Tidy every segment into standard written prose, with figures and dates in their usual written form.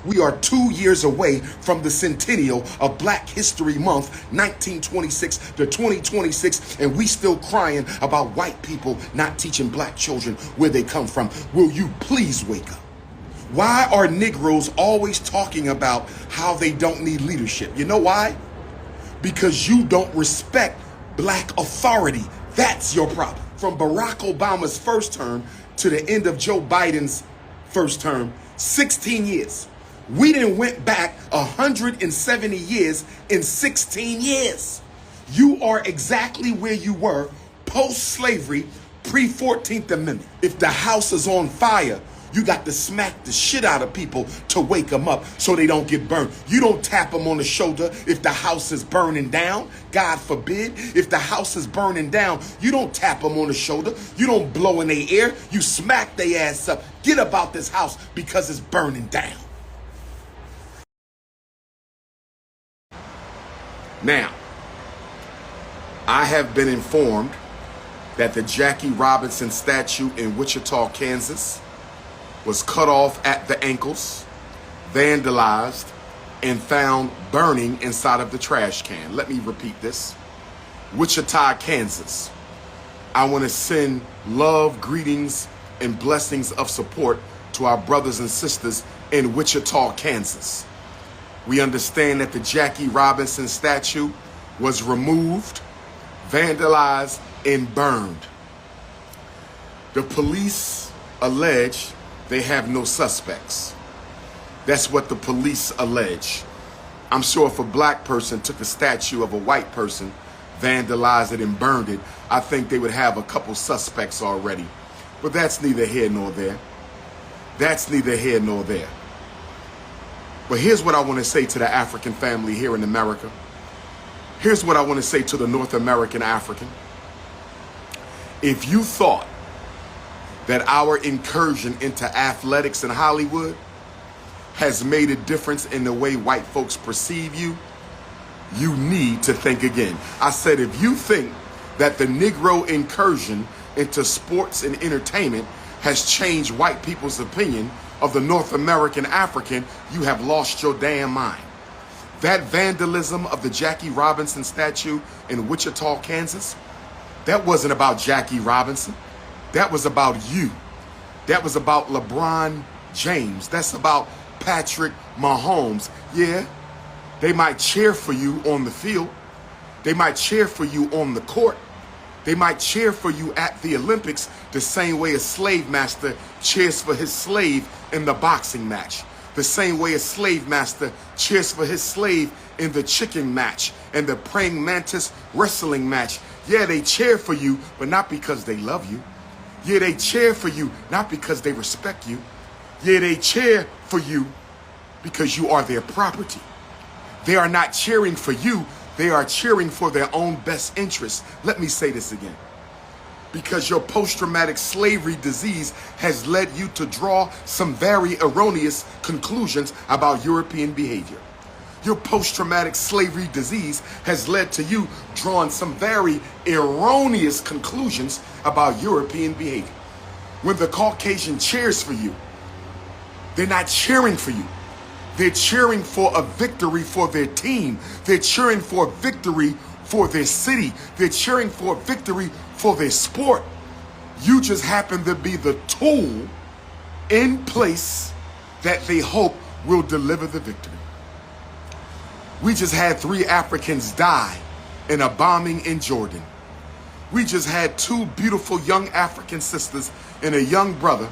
We are 2 years away from the centennial of Black History Month, 1926 to 2026, and we still crying about white people not teaching black children where they come from. Will you please wake up? Why are Negroes always talking about how they don't need leadership? You know why? Because you don't respect black authority. That's your problem. From Barack Obama's first term to the end of Joe Biden's first term, 16 years. We done went back 170 years in 16 years. You are exactly where you were post-slavery, pre-14th Amendment. If the house is on fire, you got to smack the shit out of people to wake them up so they don't get burned. You don't tap them on the shoulder if the house is burning down. God forbid. If the house is burning down, you don't tap them on the shoulder. You don't blow in their ear. You smack their ass up. Get about this house because it's burning down. Now, I have been informed that the Jackie Robinson statue in Wichita, Kansas was cut off at the ankles, vandalized, and found burning inside of the trash can. Let me repeat this. Wichita, Kansas. I want to send love, greetings, and blessings of support to our brothers and sisters in Wichita, Kansas. We understand that the Jackie Robinson statue was removed, vandalized, and burned. The police allege they have no suspects. That's what the police allege. I'm sure if a black person took a statue of a white person, vandalized it and burned it, I think they would have a couple suspects already. But that's neither here nor there. That's neither here nor there. But here's what I want to say to the African family here in America. Here's what I want to say to the North American African. If you thought that our incursion into athletics in Hollywood has made a difference in the way white folks perceive you, you need to think again. I said, if you think that the Negro incursion into sports and entertainment has changed white people's opinion of the North American African, you have lost your damn mind. That vandalism of the Jackie Robinson statue in Wichita, Kansas, that wasn't about Jackie Robinson. That was about you. That was about LeBron James. That's about Patrick Mahomes. Yeah, they might cheer for you on the field. They might cheer for you on the court. They might cheer for you at the Olympics the same way a slave master cheers for his slave in the boxing match. The same way a slave master cheers for his slave in the chicken match and the praying mantis wrestling match. Yeah, they cheer for you, but not because they love you. Yeah, they cheer for you, not because they respect you. Yeah, they cheer for you because you are their property. They are not cheering for you. They are cheering for their own best interests. Let me say this again. Because your post-traumatic slavery disease has led you to draw some very erroneous conclusions about European behavior. Your post-traumatic slavery disease has led to you drawing some very erroneous conclusions about European behavior. When the Caucasian cheers for you, they're not cheering for you. They're cheering for a victory for their team. They're cheering for a victory for their city. They're cheering for a victory for their sport. You just happen to be the tool in place that they hope will deliver the victory. We just had 3 Africans die in a bombing in Jordan. We just had 2 beautiful young African sisters and a young brother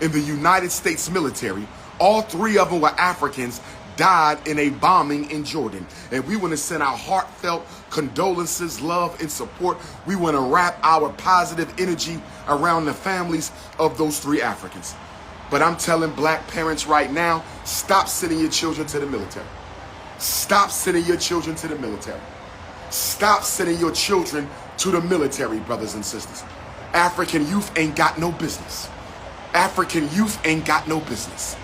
in the United States military. All 3 of them were Africans, died in a bombing in Jordan. And we want to send our heartfelt condolences, love, and support. We want to wrap our positive energy around the families of those 3 Africans. But I'm telling black parents right now, stop sending your children to the military. Stop sending your children to the military. Stop sending your children to the military, brothers and sisters. African youth ain't got no business. African youth ain't got no business.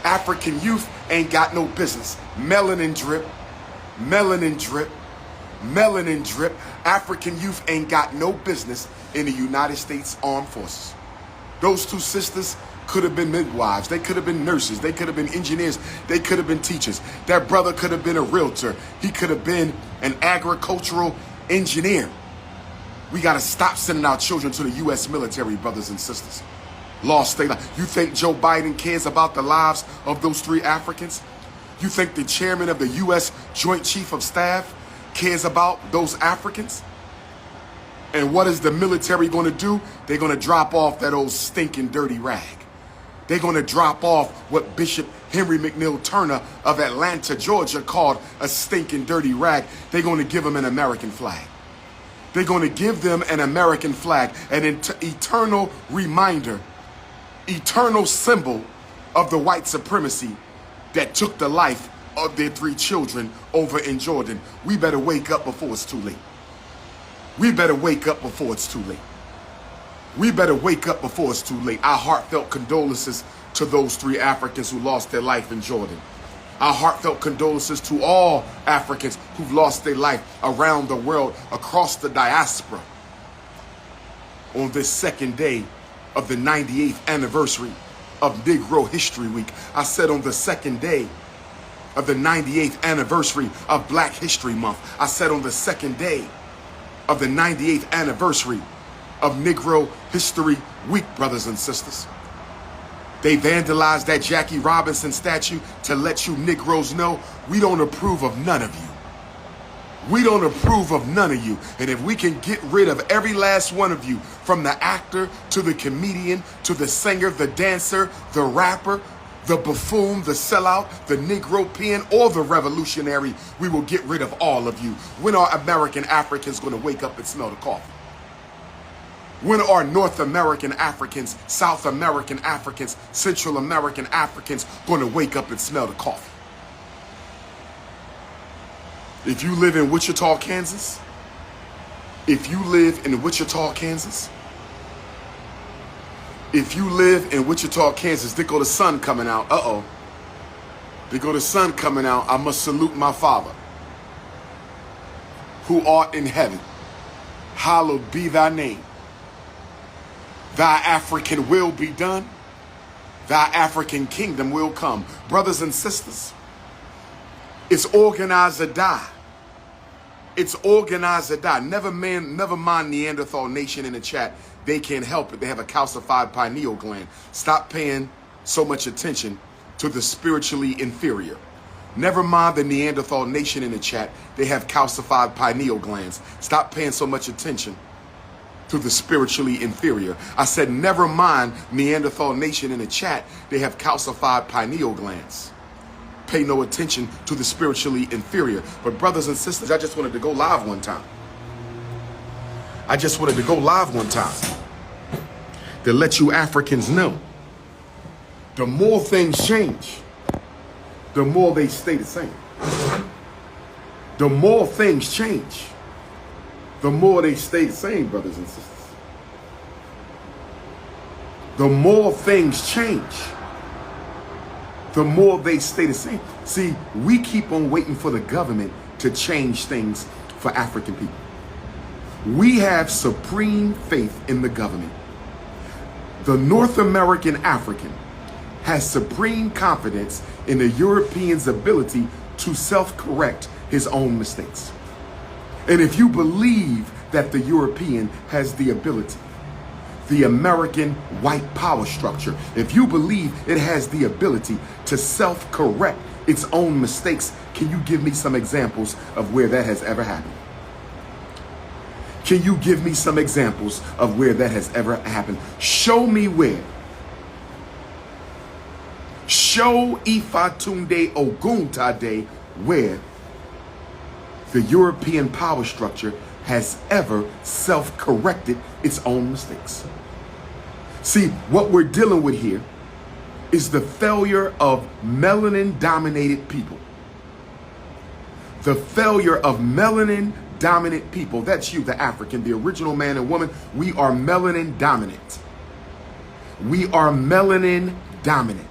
African youth ain't got no business. Melanin drip, melanin drip, melanin drip. African youth ain't got no business in the United States Armed Forces. Those 2 sisters could have been midwives. They could have been nurses. They could have been engineers. They could have been teachers. That brother could have been a realtor. He could have been an agricultural engineer. We got to stop sending our children to the U.S. military, brothers and sisters. Lost their life. You think Joe Biden cares about the lives of those 3 Africans? You think the chairman of the U.S. Joint Chief of Staff cares about those Africans? And what is the military going to do? They're going to drop off that old stinking dirty rag. They're going to drop off what Bishop Henry McNeil Turner of Atlanta, Georgia called a stinking dirty rag. They're going to give them an American flag. They're going to give them an American flag, an eternal reminder, eternal symbol of the white supremacy that took the life of their 3 children over in Jordan. We better wake up before it's too late. We better wake up before it's too late. We better wake up before it's too late. Our heartfelt condolences to those 3 Africans who lost their life in Jordan. Our heartfelt condolences to all Africans who've lost their life around the world, across the diaspora, on this second day of the 98th anniversary of Negro History Week. I said on the second day of the 98th anniversary of Black History Month. I said on the second day of the 98th anniversary of Negro History Week, brothers and sisters. They vandalized that Jackie Robinson statue to let you Negroes know we don't approve of none of you. We don't approve of none of you. And if we can get rid of every last one of you, from the actor to the comedian to the singer, the dancer, the rapper, the buffoon, the sellout, the Negro peon, or the revolutionary, we will get rid of all of you. When are American Africans going to wake up and smell the coffee? When are North American Africans, South American Africans, Central American Africans going to wake up and smell the coffee? If you live in Wichita, Kansas, if you live in Wichita, Kansas, if you live in Wichita, Kansas, there go the sun coming out. Uh-oh. There go the sun coming out. I must salute my Father, who art in heaven. Hallowed be thy name. Thy African will be done. Thy African kingdom will come. Brothers and sisters, it's organize or die. It's organize or die. Never mind Neanderthal Nation in the chat. They can't help it. They have a calcified pineal gland. Stop paying so much attention to the spiritually inferior. Never mind the Neanderthal Nation in the chat. They have calcified pineal glands. Stop paying so much attention to the spiritually inferior. I said, never mind Neanderthal Nation in the chat. They have calcified pineal glands. Pay no attention to the spiritually inferior. But brothers and sisters, I just wanted to go live one time. I just wanted to go live one time to let you Africans know, the more things change, the more they stay the same. The more things change, the more they stay the same, brothers and sisters. The more things change, the more they stay the same. See, we keep on waiting for the government to change things for African people. We have supreme faith in the government. The North American African has supreme confidence in the European's ability to self-correct his own mistakes. And if you believe that the European has the ability, the American white power structure, if you believe it has the ability to self-correct its own mistakes, can you give me some examples of where that has ever happened? Can you give me some examples of where that has ever happened? Show me where. Show Ifatunde Oguntade where the European power structure has ever self-corrected its own mistakes. See, what we're dealing with here is the failure of melanin-dominated people. The failure of melanin-dominant people. That's you, the African, the original man and woman. We are melanin-dominant. We are melanin-dominant.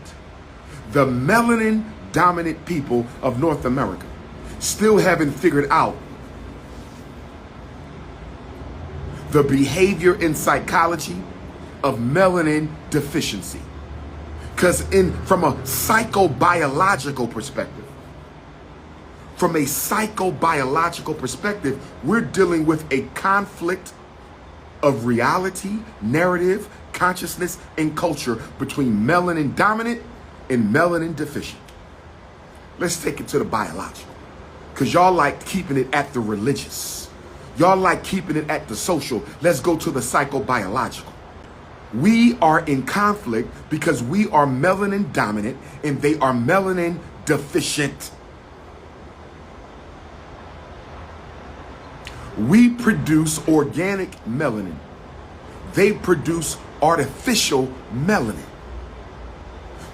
The melanin-dominant people of North America still haven't figured out the behavior and psychology of melanin deficiency. Because from a psychobiological perspective, we're dealing with a conflict of reality, narrative, consciousness, and culture between melanin dominant and melanin deficient. Let's take it to the biological, because y'all like keeping it at the religious. Y'all like keeping it at the social. Let's go to the psychobiological. We are in conflict because we are melanin dominant and they are melanin deficient. We produce organic melanin. They produce artificial melanin.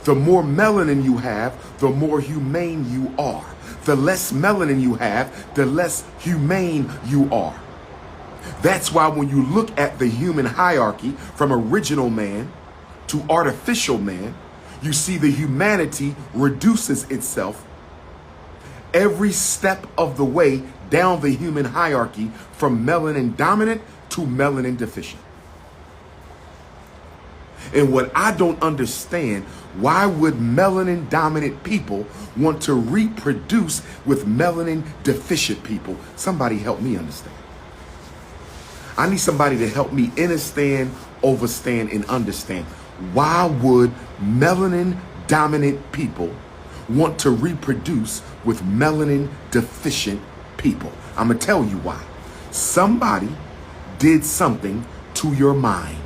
The more melanin you have, the more humane you are. The less melanin you have, the less humane you are. That's why when you look at the human hierarchy from original man to artificial man, you see the humanity reduces itself every step of the way down the human hierarchy from melanin dominant to melanin deficient. And what I don't understand, why would melanin dominant people want to reproduce with melanin deficient people? Somebody help me understand. I need somebody to help me understand, overstand, and understand. Why would melanin dominant people want to reproduce with melanin deficient people? I'm going to tell you why. Somebody did something to your mind.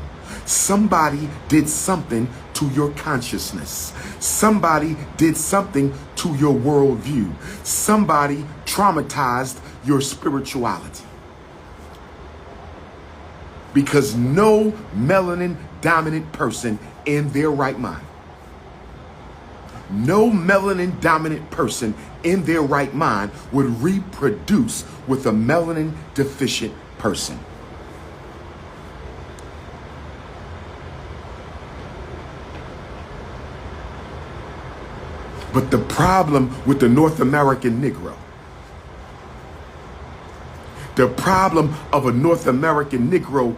Somebody did something to your consciousness. Somebody did something to your worldview. Somebody traumatized your spirituality. Because no melanin dominant person in their right mind, no melanin dominant person in their right mind would reproduce with a melanin deficient person. But the problem with the North American Negro, the problem of a North American Negro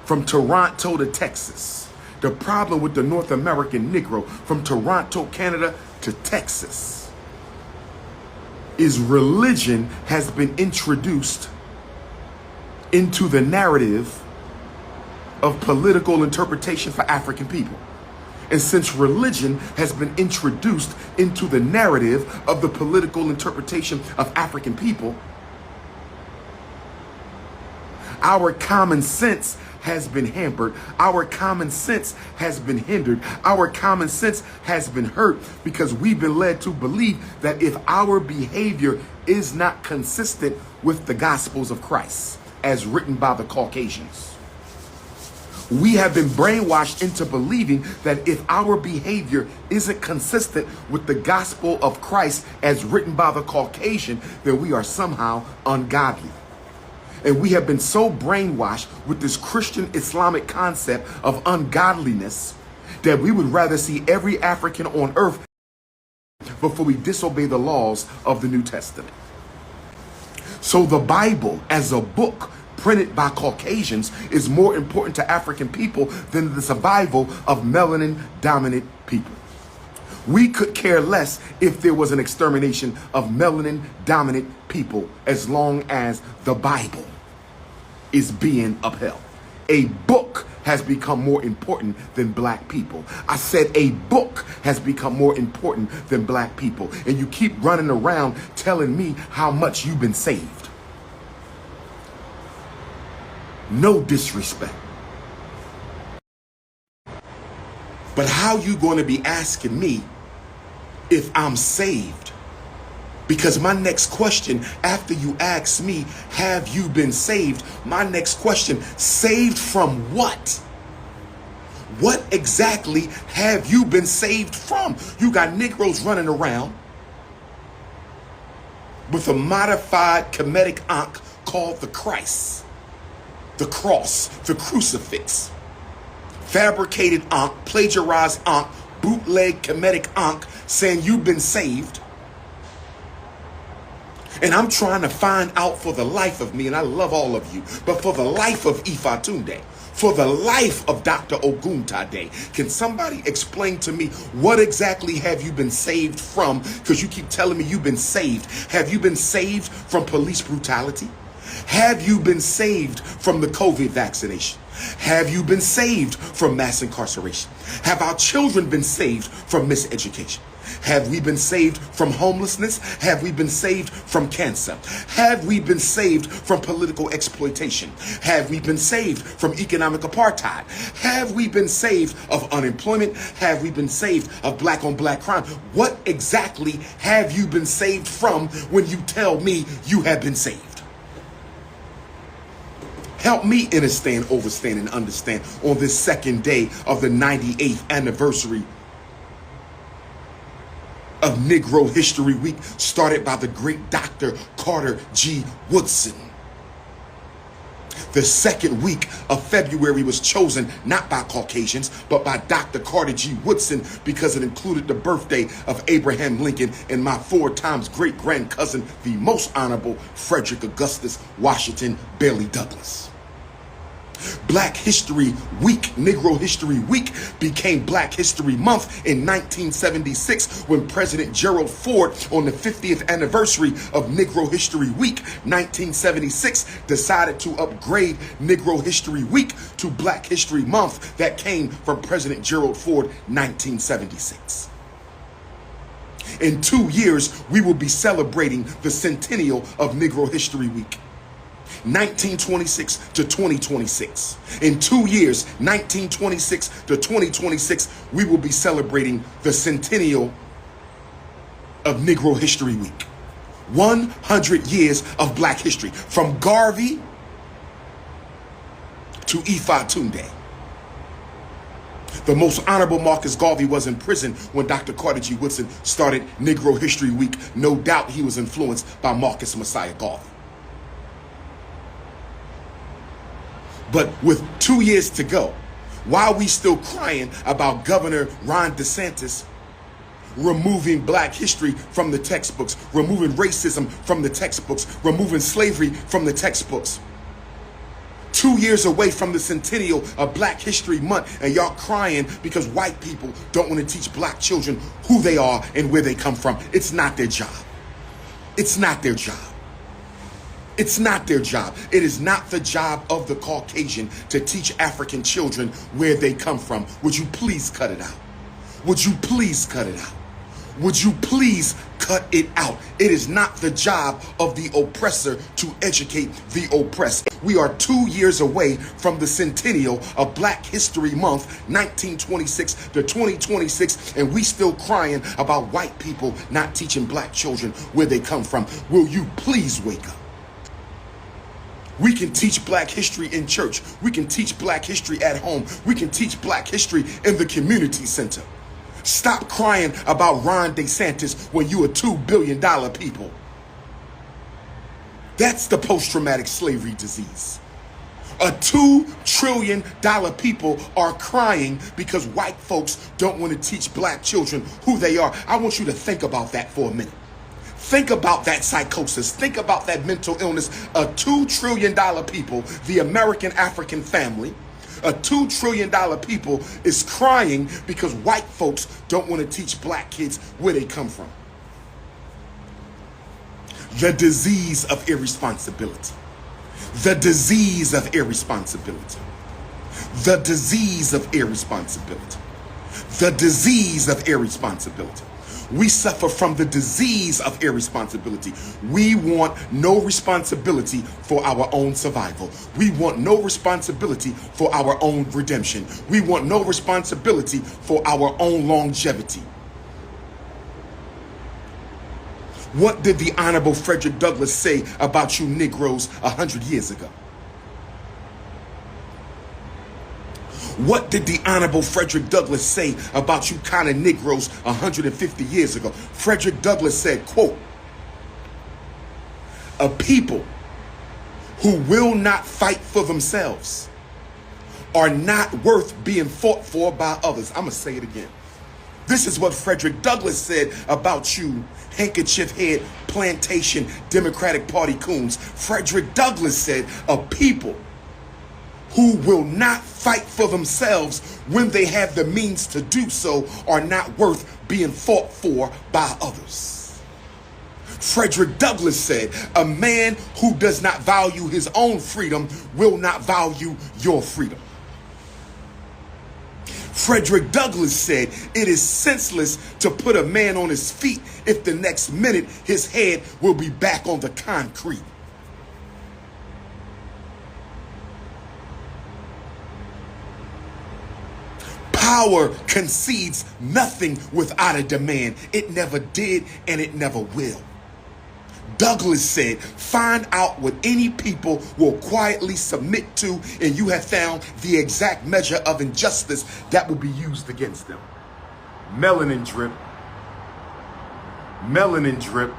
from Toronto to Texas, the problem with the North American Negro from Toronto, Canada to Texas, is religion has been introduced into the narrative of political interpretation for African people. And since religion has been introduced into the narrative of the political interpretation of African people, our common sense has been hampered. Our common sense has been hindered. Our common sense has been hurt because we've been led to believe that if our behavior is not consistent with the Gospels of Christ as written by the Caucasians, we have been brainwashed into believing that if our behavior isn't consistent with the gospel of Christ as written by the Caucasian, then we are somehow ungodly. And we have been so brainwashed with this Christian Islamic concept of ungodliness that we would rather see every African on earth before we disobey the laws of the New Testament. So the Bible as a book printed by Caucasians is more important to African people than the survival of melanin dominant people. We could care less if there was an extermination of melanin dominant people as long as the Bible is being upheld. A book has become more important than black people. I said a book has become more important than black people. And you keep running around telling me how much you've been saved. No disrespect. But how you going to be asking me if I'm saved? Because my next question after you ask me, have you been saved? My next question, saved from what? What exactly have you been saved from? You got Negroes running around with a modified Kemetic Ankh called the Christ, the cross, the crucifix, fabricated Ankh, plagiarized Ankh, bootleg Kemetic Ankh, saying you've been saved. And I'm trying to find out for the life of me, and I love all of you, but for the life of Ifa Tunde, For the life of Dr. Oguntade, can somebody explain to me what exactly have you been saved from? Because you keep telling me you've been saved. Have you been saved from police brutality? Have you been saved from the COVID vaccination? Have you been saved from mass incarceration? Have our children been saved from miseducation? Have we been saved from homelessness? Have we been saved from cancer? Have we been saved from political exploitation? Have we been saved from economic apartheid? Have we been saved of unemployment? Have we been saved of black on black crime? What exactly have you been saved from when you tell me you have been saved? Help me understand, overstand, and understand on this second day of the 98th anniversary of Negro History Week, started by the great Dr. Carter G. Woodson. The second week of February was chosen not by Caucasians, but by Dr. Carter G. Woodson because it included the birthday of Abraham Lincoln and my 4 times great-grand cousin, the most honorable Frederick Augustus Washington Bailey Douglas. Black History Week, Negro History Week, became Black History Month in 1976 when President Gerald Ford, on the 50th anniversary of Negro History Week, 1976, decided to upgrade Negro History Week to Black History Month. That came from President Gerald Ford, 1976. In 2 years, we will be celebrating the centennial of Negro History Week. 1926 to 2026. In 2 years, 1926 to 2026, we will be celebrating the centennial of Negro History Week. 100 years of Black history, from Garvey to Ifa Tunde. The most honorable Marcus Garvey was in prison when Dr. Carter G. Woodson started Negro History Week. No doubt he was influenced by Marcus Messiah Garvey. But with 2 years to go, while we still crying about Governor Ron DeSantis removing Black history from the textbooks, removing racism from the textbooks, removing slavery from the textbooks, 2 years away from the centennial of Black History Month, and y'all crying because white people don't want to teach black children who they are and where they come from. It's not their job. It's not their job. It's not their job. It is not the job of the Caucasian to teach African children where they come from. Would you please cut it out? Would you please cut it out? Would you please cut it out? It is not the job of the oppressor to educate the oppressed. We are 2 years away from the centennial of Black History Month, 1926 to 2026, and we still crying about white people not teaching black children where they come from. Will you please wake up? We can teach black history in church. We can teach black history at home. We can teach black history in the community center. Stop crying about Ron DeSantis when you a $2 billion people. That's the post-traumatic slavery disease. A $2 trillion people are crying because white folks don't want to teach black children who they are. I want you to think about that for a minute. Think about that psychosis. Think about that mental illness. A $2 trillion people, the American African family, a $2 trillion people is crying because white folks don't want to teach black kids where they come from. The disease of irresponsibility. The disease of irresponsibility. The disease of irresponsibility. The disease of irresponsibility. We suffer from the disease of irresponsibility. We want no responsibility for our own survival. We want no responsibility for our own redemption. We want no responsibility for our own longevity. What did the Honorable Frederick Douglass say about you Negroes 100 years ago? What did the Honorable Frederick Douglass say about you kind of Negroes 150 years ago? Frederick Douglass said, quote, "A people who will not fight for themselves are not worth being fought for by others." I'm going to say it again. This is what Frederick Douglass said about you handkerchief head plantation Democratic Party coons. Frederick Douglass said, a people who will not fight for themselves when they have the means to do so are not worth being fought for by others. Frederick Douglass said, a man who does not value his own freedom will not value your freedom. Frederick Douglass said, it is senseless to put a man on his feet if the next minute his head will be back on the concrete. Power concedes nothing without a demand. It never did and it never will. Douglass said, find out what any people will quietly submit to, and you have found the exact measure of injustice that will be used against them. Melanin drip. Melanin drip.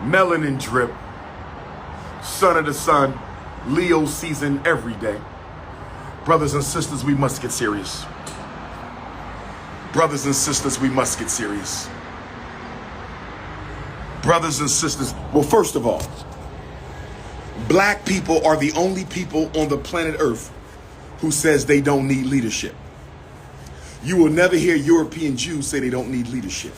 Melanin drip. Son of the sun. Leo season every day. Brothers and sisters, we must get serious. Brothers and sisters, we must get serious. Brothers and sisters, well, first of all, black people are the only people on the planet Earth who says they don't need leadership. You will never hear European Jews say they don't need leadership.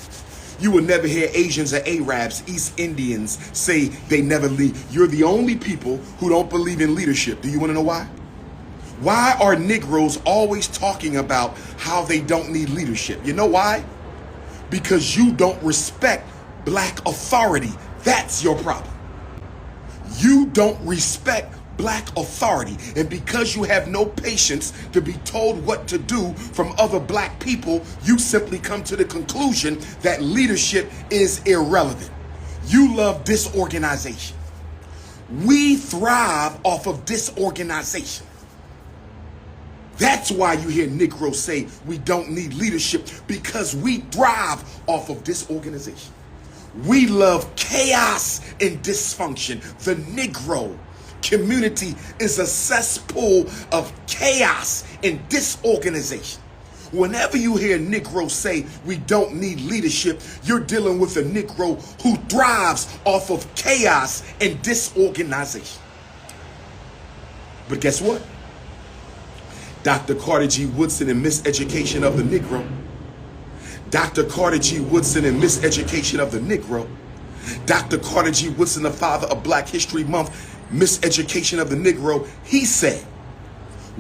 You will never hear Asians or Arabs, East Indians say they never lead. You're the only people who don't believe in leadership. Do you want to know why? Why are Negroes always talking about how they don't need leadership? You know why? Because you don't respect black authority. That's your problem. You don't respect black authority. And because you have no patience to be told what to do from other black people, you simply come to the conclusion that leadership is irrelevant. You love disorganization. We thrive off of disorganization. That's why you hear Negroes say we don't need leadership, because we thrive off of disorganization. We love chaos and dysfunction. The Negro community is a cesspool of chaos and disorganization. Whenever you hear Negroes say we don't need leadership, you're dealing with a Negro who thrives off of chaos and disorganization. But guess what? Dr. Carter G. Woodson in Miseducation of the Negro. Dr. Carter G. Woodson in Miseducation of the Negro. Dr. Carter G. Woodson, the father of Black History Month, Miseducation of the Negro, he said,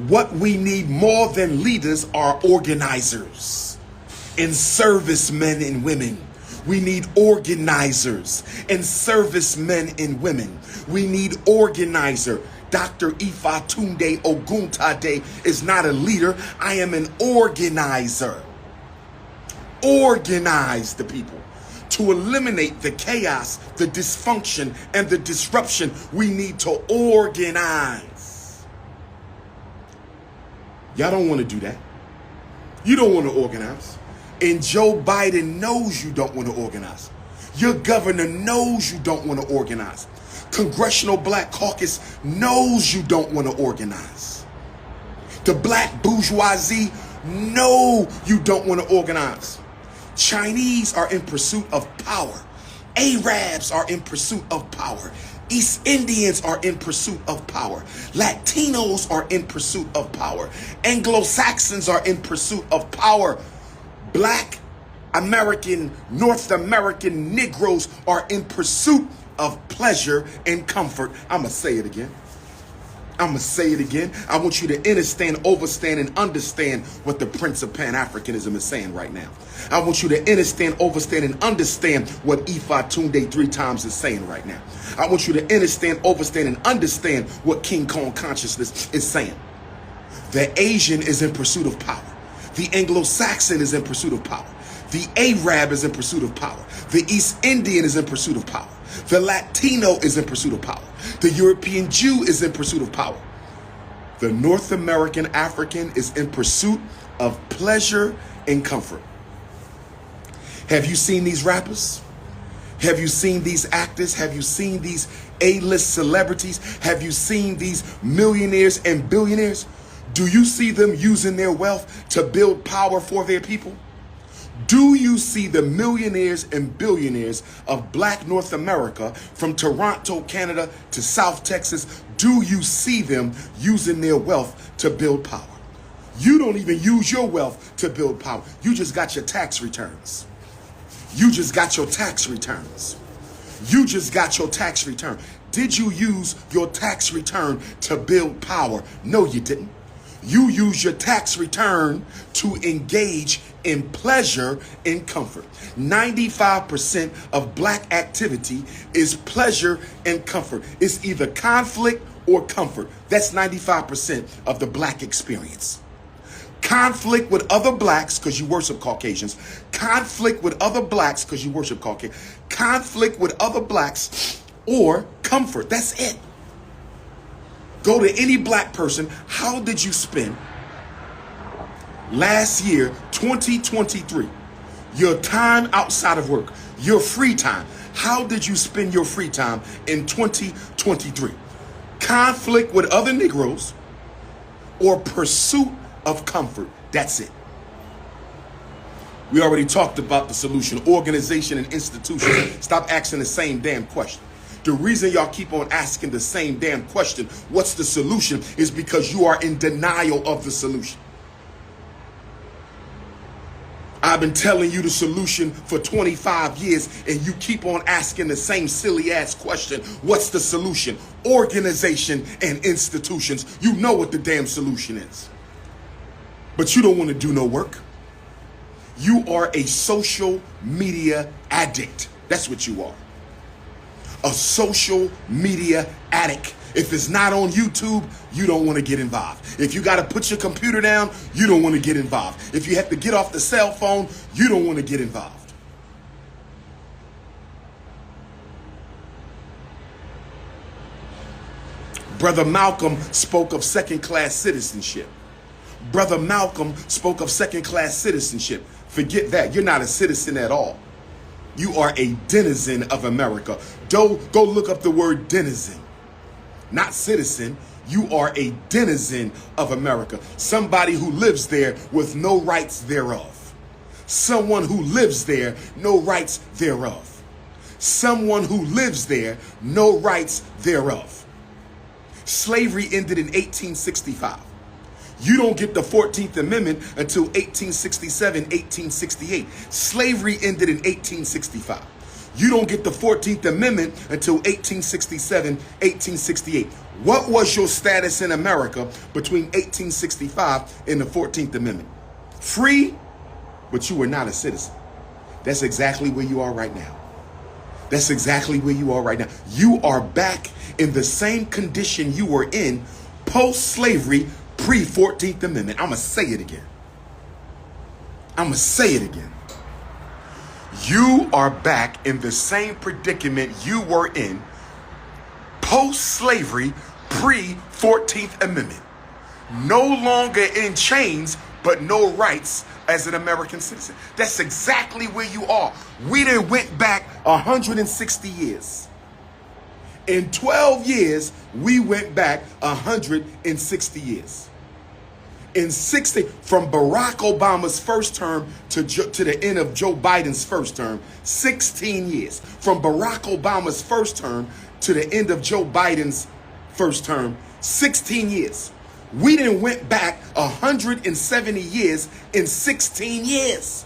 what we need more than leaders are organizers and servicemen and women. We need organizers and servicemen and women. We need organizer. Dr. Ifatunde Oguntade is not a leader. I am an organizer. Organize the people. To eliminate the chaos, the dysfunction, and the disruption, we need to organize. Y'all don't want to do that. You don't want to organize. And Joe Biden knows you don't want to organize. Your governor knows you don't want to organize. Congressional Black Caucus knows you don't want to organize. The black bourgeoisie know you don't want to organize. Chinese are in pursuit of power. Arabs are in pursuit of power. East Indians are in pursuit of power. Latinos are in pursuit of power. Anglo-Saxons are in pursuit of power. Black American, North American Negroes are in pursuit of pleasure and comfort. I'm going to say it again. I'm going to say it again. I want you to understand, overstand, and understand what the Prince of Pan-Africanism is saying right now. I want you to understand, overstand, and understand what Ifatunde 3 times is saying right now. I want you to understand, overstand, and understand what King Kong consciousness is saying. The Asian is in pursuit of power. The Anglo-Saxon is in pursuit of power. The Arab is in pursuit of power. The East Indian is in pursuit of power. The Latino is in pursuit of power. The European Jew is in pursuit of power. The North American African is in pursuit of pleasure and comfort. Have you seen these rappers? Have you seen these actors? Have you seen these A-list celebrities? Have you seen these millionaires and billionaires? Do you see them using their wealth to build power for their people? Do you see the millionaires and billionaires of Black North America, from Toronto, Canada to South Texas? Do you see them using their wealth to build power? You don't even use your wealth to build power. You just got your tax returns. You just got your tax returns. You just got your tax return. Did you use your tax return to build power? No, you didn't. You use your tax return to engage in pleasure and comfort. 95% of Black activity is pleasure and comfort. It's either conflict or comfort. That's 95% of the Black experience. Conflict with other Blacks because you worship Caucasians. Conflict with other Blacks because you worship Caucasians. Conflict with other Blacks or comfort. That's it. Go to any Black person. How did you spend last year, 2023, your time outside of work, your free time? How did you spend your free time in 2023? Conflict with other Negroes or pursuit of comfort. That's it. We already talked about the solution, organization and institution. Stop asking the same damn question. The reason y'all keep on asking the same damn question, what's the solution, is because you are in denial of the solution. I've been telling you the solution for 25 years and you keep on asking the same silly ass question. What's the solution? Organization and institutions. You know what the damn solution is. But you don't want to do no work. You are a social media addict. That's what you are. A social media addict. If it's not on YouTube, you don't want to get involved. If you got to put your computer down, you don't want to get involved. If you have to get off the cell phone, you don't want to get involved. Brother Malcolm spoke of second-class citizenship. Brother Malcolm spoke of second-class citizenship. Forget that. You're not a citizen at all. You are a denizen of America. Go look up the word denizen. Not citizen. You are a denizen of America. Somebody who lives there with no rights thereof. Someone who lives there, no rights thereof. Someone who lives there, no rights thereof. Slavery ended in 1865. You don't get the 14th Amendment until 1867, 1868. Slavery ended in 1865. You don't get the 14th Amendment until 1867, 1868. What was your status in America between 1865 and the 14th Amendment? Free, but you were not a citizen. That's exactly where you are right now. That's exactly where you are right now. You are back in the same condition you were in post-slavery, pre-14th Amendment. I'm going to say it again. I'm going to say it again. You are back in the same predicament you were in post-slavery, pre-14th Amendment. No longer in chains, but no rights as an American citizen. That's exactly where you are. We done went back 160 years. In 12 years, we went back 160 years. In 60, from Barack Obama's first term to the end of Joe Biden's first term, 16 years. From Barack Obama's first term to the end of Joe Biden's first term, 16 years. We done went back 170 years in 16 years.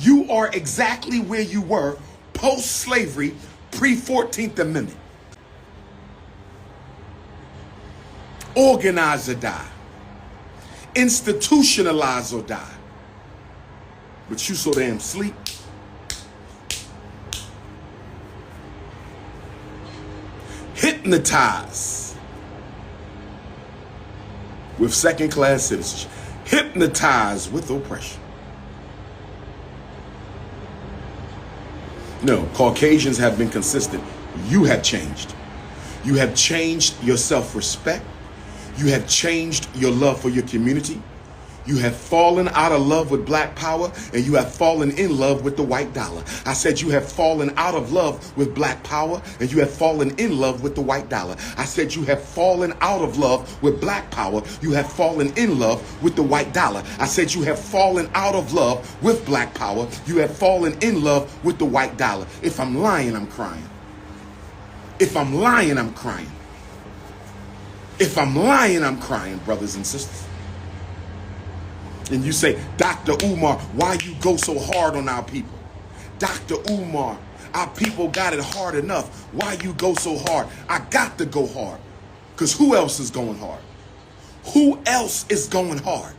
You are exactly where you were post-slavery, pre-14th Amendment. Organize or die. Institutionalize or die. But you so damn sleep. Hypnotize with second-class citizenship. Hypnotize with oppression. No, Caucasians have been consistent. You have changed. You have changed your self-respect. You have changed your love for your community. You have fallen out of love with black power, and you have fallen in love with the white dollar. I said you have fallen out of love with black power, and you have fallen in love with the white dollar. I said you have fallen out of love with black power. You have fallen in love with the white dollar. I said you have fallen out of love with black power. You have fallen in love with the white dollar. If I'm lying, I'm crying. If I'm lying, I'm crying. If I'm lying, I'm crying, brothers and sisters. And you say, Dr. Umar, why you go so hard on our people? Dr. Umar, our people got it hard enough. Why you go so hard? I got to go hard. Because who else is going hard? Who else is going hard?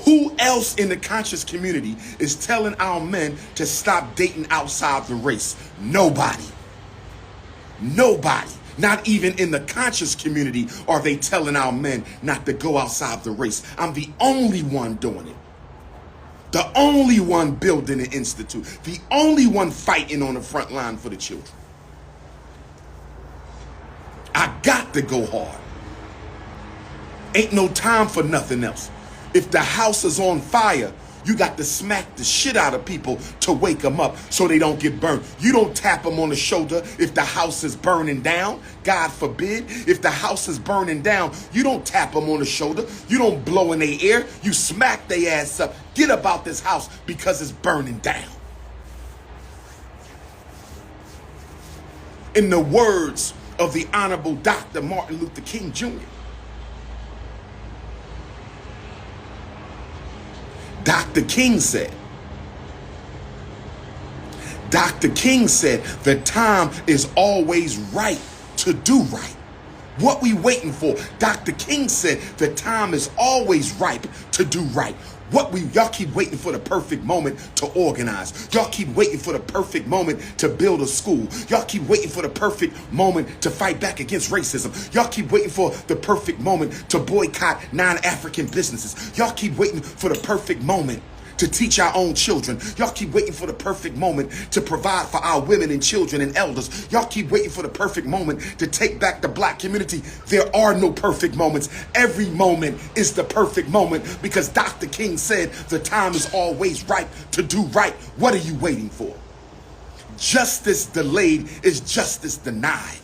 Who else in the conscious community is telling our men to stop dating outside the race? Nobody. Nobody. Not even in the conscious community are they telling our men not to go outside the race. I'm the only one doing it. The only one building an institute. The only one fighting on the front line for the children. I got to go hard. Ain't no time for nothing else. If the house is on fire, you got to smack the shit out of people to wake them up so they don't get burned. You don't tap them on the shoulder if the house is burning down. God forbid. If the house is burning down, you don't tap them on the shoulder. You don't blow in their ear. You smack their ass up. Get up out this house because it's burning down. In the words of the Honorable Dr. Martin Luther King Jr., Dr. King said, the time is always right to do right. What we waiting for? Dr. King said the time is always ripe to do right. Y'all keep waiting for the perfect moment to organize. Y'all keep waiting for the perfect moment to build a school. Y'all keep waiting for the perfect moment to fight back against racism. Y'all keep waiting for the perfect moment to boycott non-African businesses. Y'all keep waiting for the perfect moment to teach our own children. Y'all keep waiting for the perfect moment to provide for our women and children and elders. Y'all keep waiting for the perfect moment to take back the black community. There are no perfect moments. Every moment is the perfect moment because Dr. King said the time is always ripe to do right. What are you waiting for? Justice delayed is justice denied.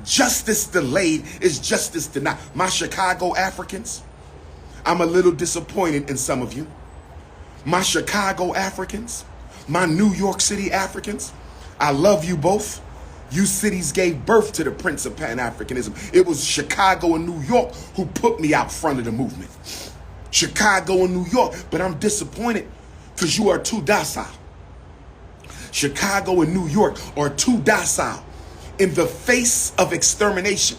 Justice delayed is justice denied. My Chicago Africans, I'm a little disappointed in some of you. My Chicago Africans, my New York City Africans, I love you both. You cities gave birth to the Prince of Pan-Africanism. It was Chicago and New York who put me out front of the movement. Chicago and New York, but I'm disappointed because you are too docile. Chicago and New York are too docile in the face of extermination.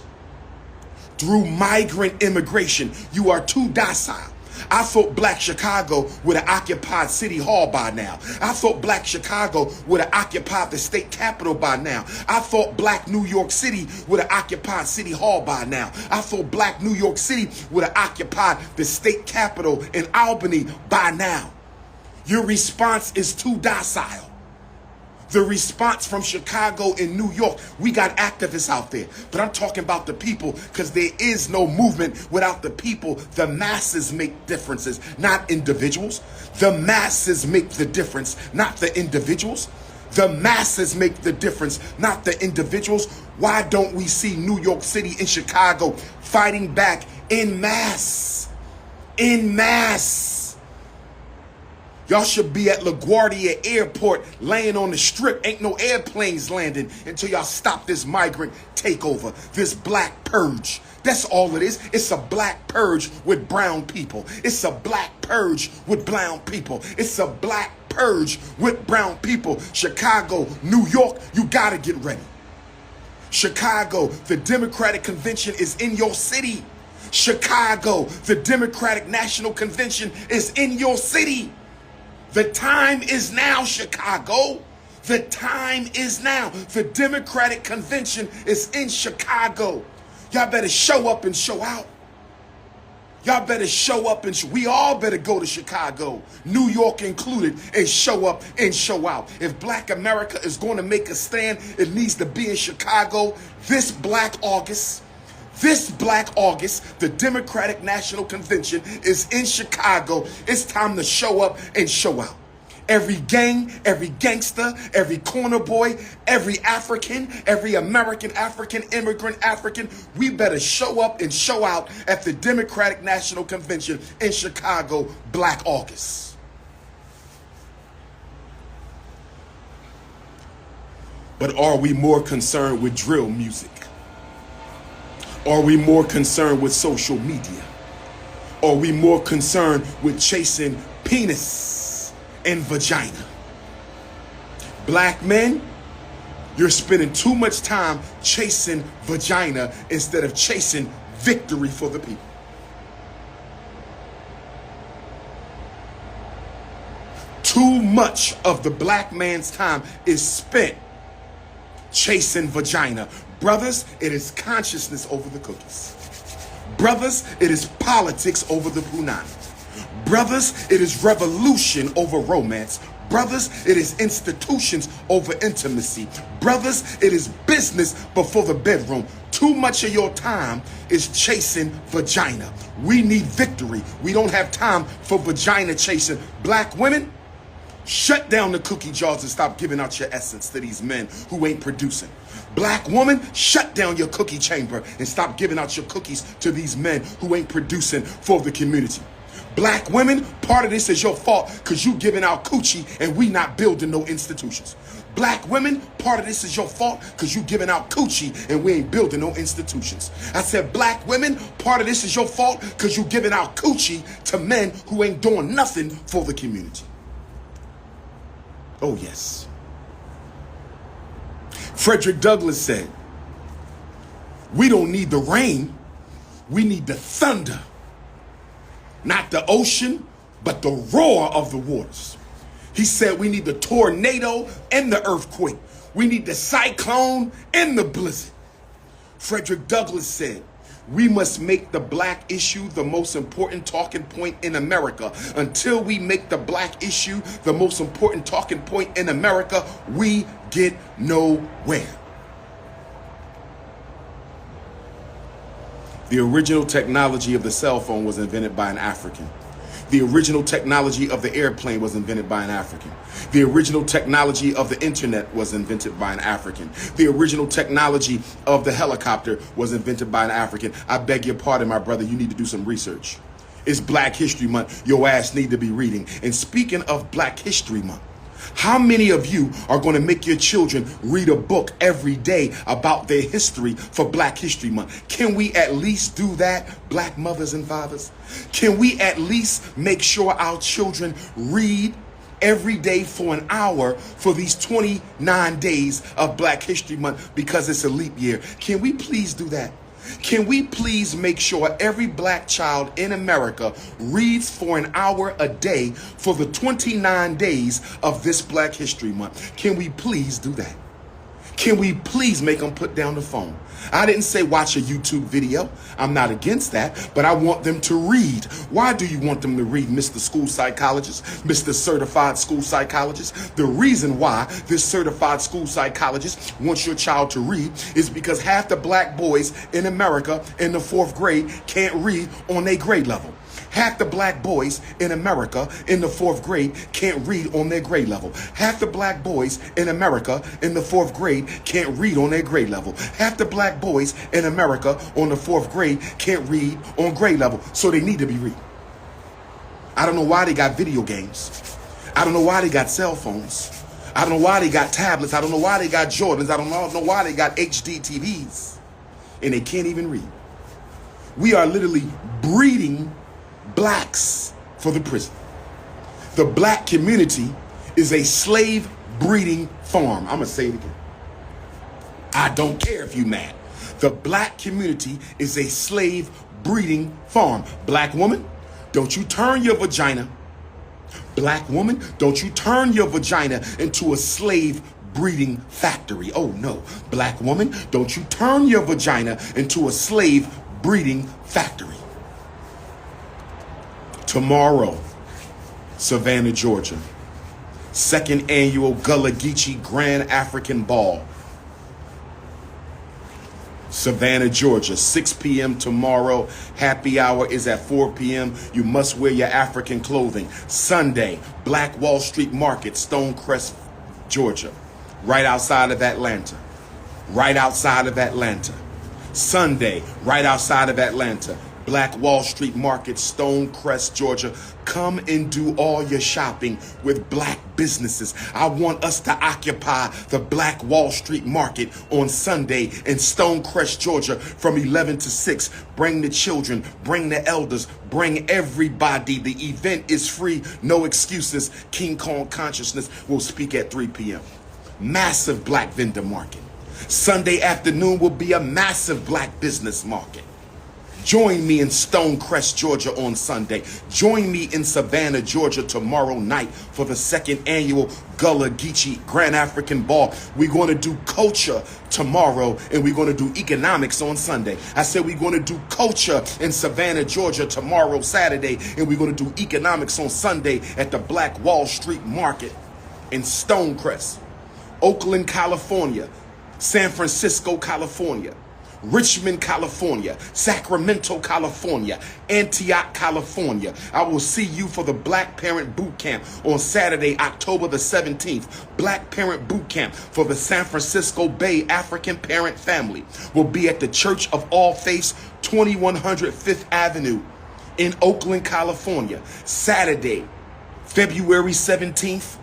Through migrant immigration, you are too docile. I thought black Chicago would have occupied City Hall by now. I thought black Chicago would have occupied the state capitol by now. I thought black New York City would have occupied City Hall by now. I thought black New York City would have occupied the state capitol in Albany by now. Your response is too docile. The response from Chicago and New York, we got activists out there, but I'm talking about the people because there is no movement without the people. The masses make differences, not individuals. The masses make the difference, not the individuals. The masses make the difference, not the individuals. Why don't we see New York City and Chicago fighting back en masse? En masse. Y'all should be at LaGuardia Airport laying on the strip. Ain't no airplanes landing until y'all stop this migrant takeover, this black purge. That's all it is. It's a black purge with brown people. It's a black purge with brown people. It's a black purge with brown people. Chicago, New York, you gotta get ready. Chicago, the Democratic Convention is in your city. Chicago, the Democratic National Convention is in your city. The time is now, Chicago. The time is now. The Democratic Convention is in Chicago. Y'all better show up and show out. Y'all better show up and we all better go to Chicago, New York included, and show up and show out. If Black America is going to make a stand, it needs to be in Chicago this Black August. This Black August, the Democratic National Convention is in Chicago. It's time to show up and show out. Every gang, every gangster, every corner boy, every African, every American African, immigrant African, we better show up and show out at the Democratic National Convention in Chicago, Black August. But are we more concerned with drill music? Are we more concerned with social media? Are we more concerned with chasing penis and vagina? Black men, you're spending too much time chasing vagina instead of chasing victory for the people. Too much of the black man's time is spent chasing vagina. Brothers, it is consciousness over the cookies. Brothers, it is politics over the punani. Brothers, it is revolution over romance. Brothers, it is institutions over intimacy. Brothers, it is business before the bedroom. Too much of your time is chasing vagina. We need victory. We don't have time for vagina chasing. Black women, shut down the cookie jars and stop giving out your essence to these men who ain't producing. Black woman, shut down your cookie chamber and stop giving out your cookies to these men who ain't producing for the community. Black women, part of this is your fault because you giving out coochie and we not building no institutions. Black women, part of this is your fault because you giving out coochie and we ain't building no institutions. I said, black women, part of this is your fault because you giving out coochie to men who ain't doing nothing for the community. Oh, yes. Frederick Douglass said, we don't need the rain, we need the thunder. Not the ocean, but the roar of the waters. He said we need the tornado and the earthquake. We need the cyclone and the blizzard. Frederick Douglass said, we must make the black issue the most important talking point in America. Until we make the black issue the most important talking point in America, we get nowhere. The original technology of the cell phone was invented by an African. The original technology of the airplane was invented by an African. The original technology of the internet was invented by an African. The original technology of the helicopter was invented by an African. I beg your pardon, my brother, you need to do some research. It's Black History Month. Your ass need to be reading. And speaking of Black History Month, how many of you are going to make your children read a book every day about their history for Black History Month? Can we at least do that, black mothers and fathers? Can we at least make sure our children read every day for an hour for these 29 days of Black History Month because it's a leap year? Can we please do that? Can we please make sure every black child in America reads for an hour a day for the 29 days of this Black History Month? Can we please do that? Can we please make them put down the phone? I didn't say watch a YouTube video. I'm not against that, but I want them to read. Why do you want them to read, Mr. School Psychologist, Mr. Certified School Psychologist? The reason why this certified school psychologist wants your child to read is because half the black boys in America in the 4th grade can't read on their grade level. Half the black boys in America in the 4th grade can't read on their grade level. Half the black boys in America in the 4th grade can't read on their grade level. Half the black boys in America on the 4th grade can't read on grade level. So they need to be reading. I don't know why they got video games. I don't know why they got cell phones. I don't know why they got tablets. I don't know why they got Jordans. I don't know why they got HD TVs. And they can't even read. We are literally breeding blacks for the prison. The black community is a slave breeding farm. I'm going to say it again. I don't care if you mad. The black community is a slave breeding farm. Black woman, don't you turn your vagina. Black woman, don't you turn your vagina into a slave breeding factory. Oh no. Black woman, don't you turn your vagina into a slave breeding factory. Tomorrow, Savannah, Georgia, 2nd annual Gullah Geechee Grand African Ball. Savannah, Georgia, 6 p.m. tomorrow. Happy hour is at 4 p.m. You must wear your African clothing. Sunday, Black Wall Street Market, Stonecrest, Georgia, right outside of Atlanta. Right outside of Atlanta. Sunday, right outside of Atlanta. Black Wall Street Market, Stonecrest, Georgia. Come and do all your shopping with black businesses. I want us to occupy the Black Wall Street Market on Sunday in Stonecrest, Georgia from 11 to 6. Bring the children, bring the elders, bring everybody. The event is free, no excuses. King Kong Consciousness will speak at 3 p.m. Massive black vendor market. Sunday afternoon will be a massive black business market. Join me in Stonecrest, Georgia on Sunday. Join me in Savannah, Georgia tomorrow night for the 2nd annual Gullah Geechee Grand African Ball. We're going to do culture tomorrow and we're going to do economics on Sunday. I said we're going to do culture in Savannah, Georgia tomorrow, Saturday, and we're going to do economics on Sunday at the Black Wall Street Market in Stonecrest. Oakland, California. San Francisco, California. Richmond, California, Sacramento, California, Antioch, California. I will see you for the Black Parent Boot Camp on Saturday, October the 17th. Black Parent Boot Camp for the San Francisco Bay African Parent Family will be at the Church of All Faiths, 2100 Fifth Avenue in Oakland, California. Saturday, February 17th.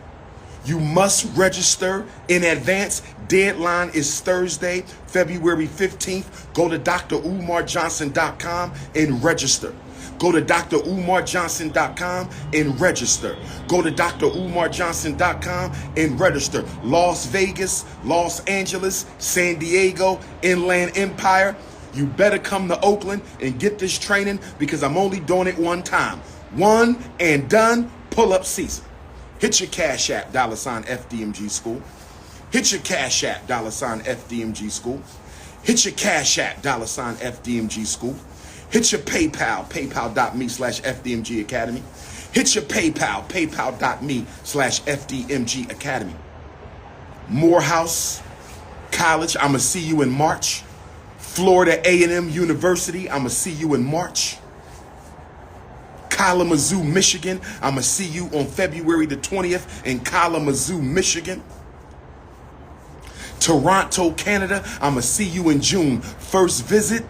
You must register in advance. Deadline is Thursday, February 15th. Go to drumarjohnson.com and register. Go to drumarjohnson.com and register. Go to drumarjohnson.com and register. Las Vegas, Los Angeles, San Diego, Inland Empire. You better come to Oakland and get this training because I'm only doing it one time. One and done, pull-up season. Hit your Cash App, $FDMG School. Hit your Cash App, $FDMG School. Hit your Cash App, $FDMG School. Hit your PayPal, paypal.me/FDMG Academy. Hit your PayPal, paypal.me/FDMG Academy. Morehouse College, I'm going to see you in March. Florida A&M University, I'm going to see you in March. Kalamazoo, Michigan. I'm going to see you on February the 20th in Kalamazoo, Michigan. Toronto, Canada. I'm going to see you in June. First visit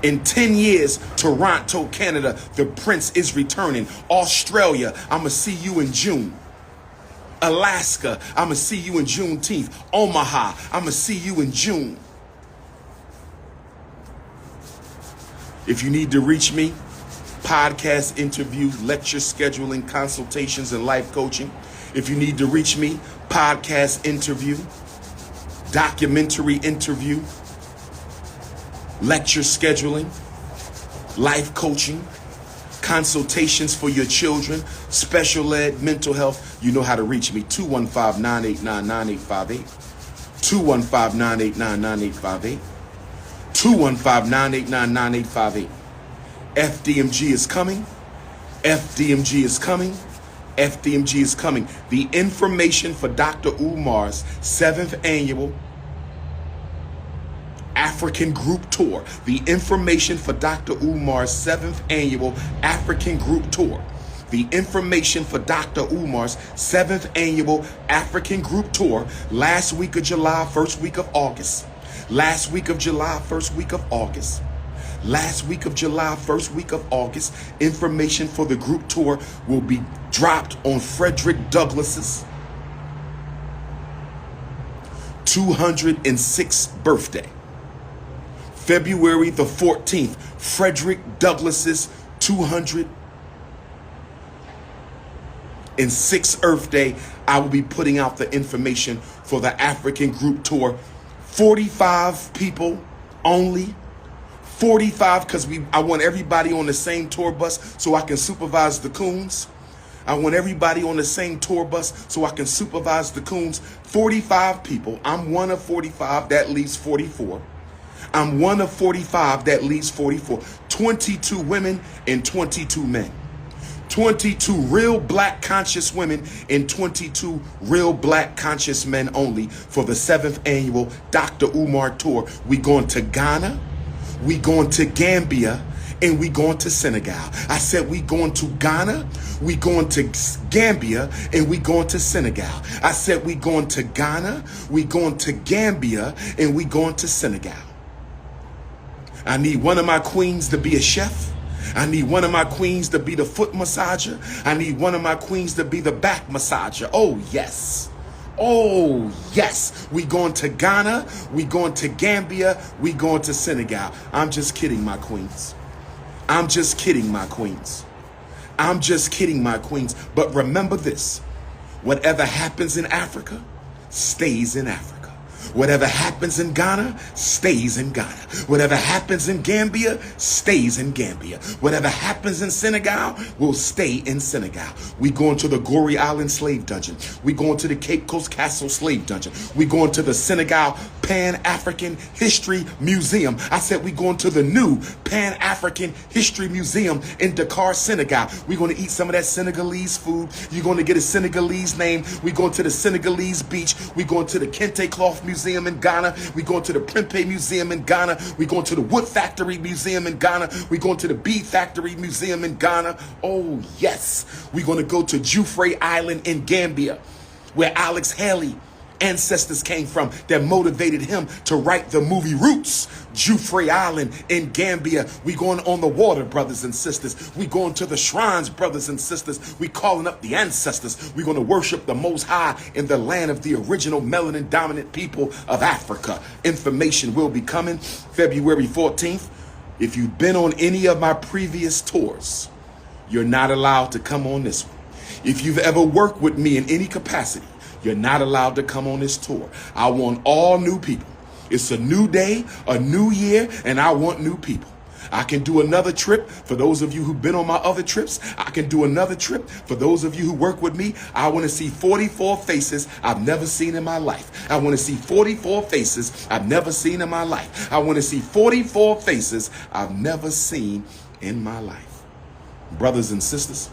in 10 years, Toronto, Canada. The Prince is returning. Australia, I'm going to see you in June. Alaska, I'm going to see you in Juneteenth. Omaha, I'm going to see you in June. If you need to reach me, podcast interviews, lecture scheduling, consultations, and life coaching. If you need to reach me, podcast interview, documentary interview, lecture scheduling, life coaching, consultations for your children, special ed, mental health, you know how to reach me. 215-989-9858. 215-989-9858. 215-989-9858. FDMG is coming. FDMG is coming. FDMG is coming. The information for Dr. Umar's 7th annual African Group Tour. The information for Dr. Umar's 7th annual African Group Tour. The information for Dr. Umar's 7th annual African Group Tour. Last week of July, first week of August. Last week of July, first week of August. Last week of July, first week of August. Information for the group tour will be dropped on Frederick Douglass's 206th birthday. February the 14th, Frederick Douglass's 206th Earth Day. I will be putting out the information for the African Group Tour. 45 people only. 45 because I want everybody on the same tour bus so I can supervise the coons. I want everybody on the same tour bus so I can supervise the coons. 45 people. I'm one of 45. That leaves 44. I'm one of 45. That leaves 44. 22 women and 22 men. 22 real black conscious women and 22 real black conscious men only for the 7th annual Dr. Umar tour. We going to Ghana, we going to Gambia, and we going to Senegal. I said we going to Ghana, we going to Gambia, and we going to Senegal. I said we going to Ghana, we going to Gambia, and we going to Senegal. I need one of my queens to be a chef. I need one of my queens to be the foot massager. I need one of my queens to be the back massager. Oh, yes. Oh, yes. We going to Ghana. We going to Gambia. We going to Senegal. I'm just kidding, my queens. I'm just kidding, my queens. I'm just kidding, my queens. But remember this. Whatever happens in Africa stays in Africa. Whatever happens in Ghana stays in Ghana. Whatever happens in Gambia stays in Gambia. Whatever happens in Senegal will stay in Senegal. We going to the Gorée Island slave dungeon. We going to the Cape Coast Castle slave dungeon. We going to the Senegal Pan-African History Museum. I said we going to the new Pan-African History Museum in Dakar, Senegal. We're going to eat some of that Senegalese food. You're going to get a Senegalese name. We're going to the Senegalese beach. We're going to the Kente Cloth Museum in Ghana. We're going to the Prempeh Museum in Ghana. We're going to the Wood Factory Museum in Ghana. We're going to the Bead Factory Museum in Ghana. Oh, yes. We're going to go to Jufre Island in Gambia, where Alex Haley ancestors came from that motivated him to write the movie Roots. Jufre Island in Gambia. We going on the water, brothers and sisters. We going to the shrines, brothers and sisters. We calling up the ancestors. We're going to worship the Most High in the land of the original melanin dominant people of Africa. Information will be coming February 14th. If you've been on any of my previous tours, you're not allowed to come on this one. If you've ever worked with me in any capacity, you're not allowed to come on this tour. I want all new people. It's a new day, a new year, and I want new people. I can do another trip for those of you who've been on my other trips. I can do another trip for those of you who work with me. I want to see 44 faces I've never seen in my life. I want to see 44 faces I've never seen in my life. I want to see 44 faces I've never seen in my life. Brothers and sisters,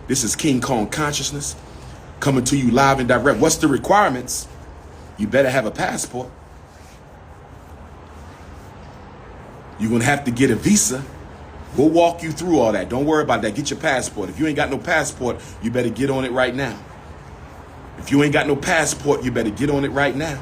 this is King Kong Consciousness, coming to you live and direct. What's the requirements? You better have a passport. You're going to have to get a visa. We'll walk you through all that. Don't worry about that. Get your passport. If you ain't got no passport, you better get on it right now. If you ain't got no passport, you better get on it right now.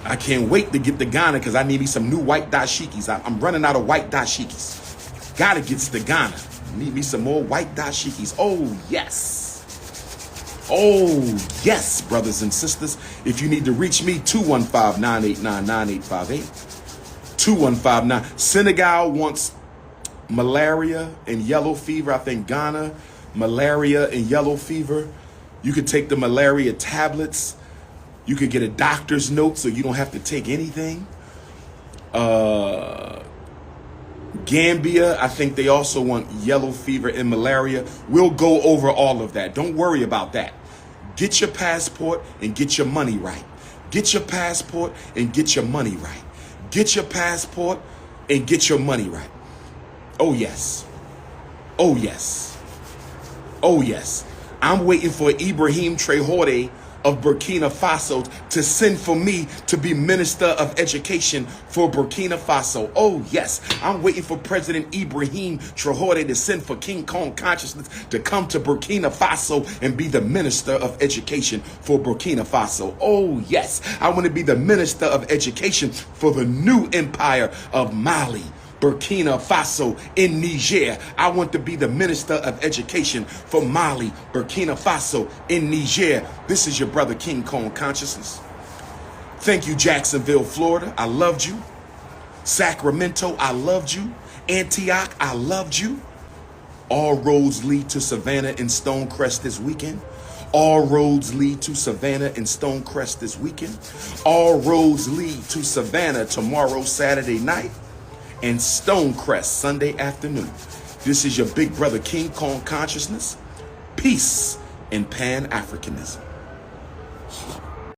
I can't wait to get to Ghana because I need me some new white dashikis. I'm running out of white dashikis. Gotta get to Ghana. Need me some more white dashikis. Oh, yes. Oh, yes, brothers and sisters. If you need to reach me, 215-989-9858. 2159. Senegal wants malaria and yellow fever. I think Ghana, malaria and yellow fever. You could take the malaria tablets. You could get a doctor's note so you don't have to take anything. Gambia, I think they also want yellow fever and malaria. We'll go over all of that. Don't worry about that. Get your passport and get your money right. Get your passport and get your money right. Get your passport and get your money right. Oh, yes. Oh, yes. Oh, yes. I'm waiting for Ibrahim Traoré of Burkina Faso to send for me to be Minister of Education for Burkina Faso. Oh, yes. I'm waiting for President Ibrahim Traoré to send for King Kong Consciousness to come to Burkina Faso and be the Minister of Education for Burkina Faso. Oh, yes. I want to be the Minister of Education for the new empire of Mali, Burkina Faso, in Niger. I want to be the Minister of Education for Mali, Burkina Faso, in Niger. This is your brother King Kong Consciousness. Thank you, Jacksonville, Florida. I loved you. Sacramento, I loved you. Antioch, I loved you. All roads lead to Savannah and Stonecrest this weekend. All roads lead to Savannah and Stonecrest this weekend. All roads lead to Savannah tomorrow, Saturday night, and Stonecrest Sunday afternoon. This is your big brother King Kong Consciousness. Peace and Pan-Africanism.